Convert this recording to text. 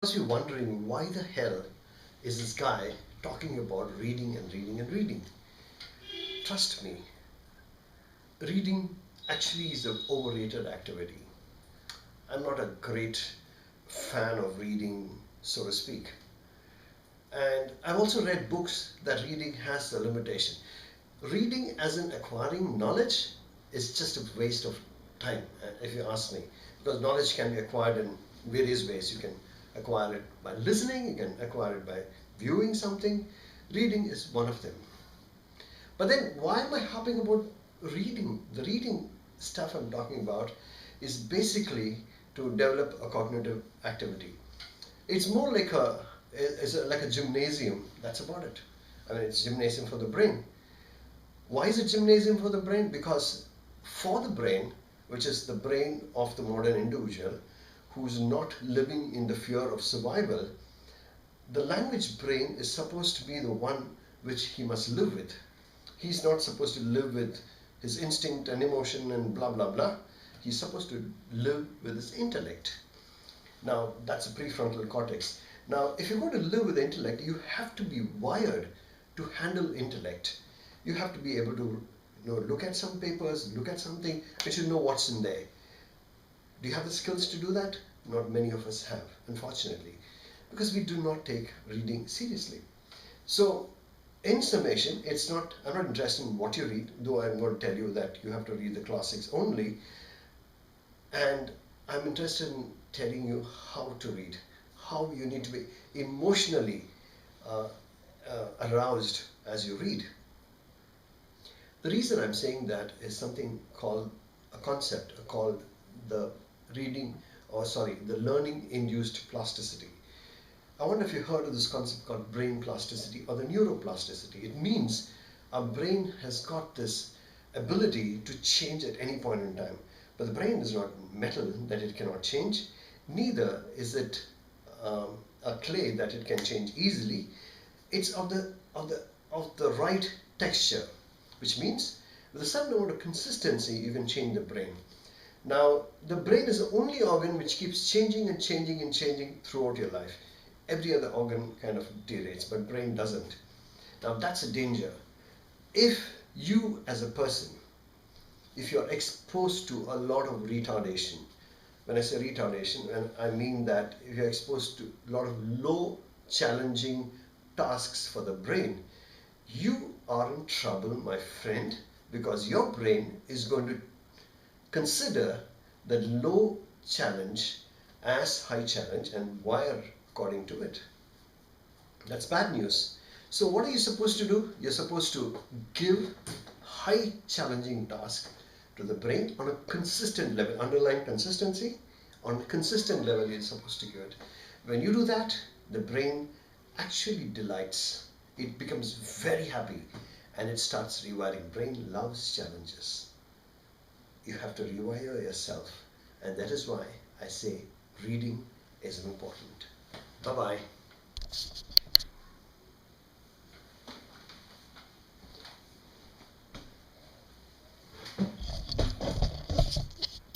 must be wondering why the hell is this guy talking about reading and reading and reading. Trust me, reading actually is an overrated activity. I'm not a great fan of reading, so to speak. And I've also read books that reading has a limitation. Reading as in acquiring knowledge is just a waste of time, if you ask me. Because knowledge can be acquired in various ways. You can acquire it by listening, you can acquire it by viewing something. Reading is one of them. But then why am I harping about reading? The reading stuff I'm talking about is basically to develop a cognitive activity. It's more like like a gymnasium. That's about it. I mean, it's gymnasium for the brain. Why is it gymnasium for the brain? Because for the brain, which is the brain of the modern individual who's not living in the fear of survival, the language brain is supposed to be the one which he must live with. He's not supposed to live with his instinct and emotion and blah blah blah. He's supposed to live with his intellect. Now that's a prefrontal cortex. Now if you're going to live with intellect, you have to be wired to handle intellect. You have to be able to look at some papers, look at something, and you know what's in there. Do you have the skills to do that? Not many of us have, unfortunately, because we do not take reading seriously. So in summation, I'm not interested in what you read, though I'm going to tell you that you have to read the classics only. And I'm interested in telling you how to read, how you need to be emotionally aroused as you read. The reason I'm saying that is something called a concept called the the learning induced plasticity. I wonder if you heard of this concept called brain plasticity or the neuroplasticity. It means our brain has got this ability to change at any point in time. But the brain is not metal that it cannot change, neither is it a clay that it can change easily. It's of the right texture, which means with a certain amount of consistency you can change the brain. Now the brain is the only organ which keeps changing and changing and changing throughout your life. Every other organ kind of deteriorates, but brain doesn't. Now that's a danger. If you as a person, if you're exposed to a lot of retardation, when I say retardation, and I mean that if you're exposed to a lot of low challenging tasks for the brain, you are in trouble, my friend, because your brain is going to consider the low challenge as high challenge and wire according to it. That's bad news. So what are you supposed to do? You're supposed to give high challenging task to the brain on a consistent level, underlying consistency. On a consistent level you're supposed to give it. When you do that, the brain actually delights. It becomes very happy and it starts rewiring. Brain loves challenges. You have to rewire yourself, and that is why I say reading is important. Bye-bye.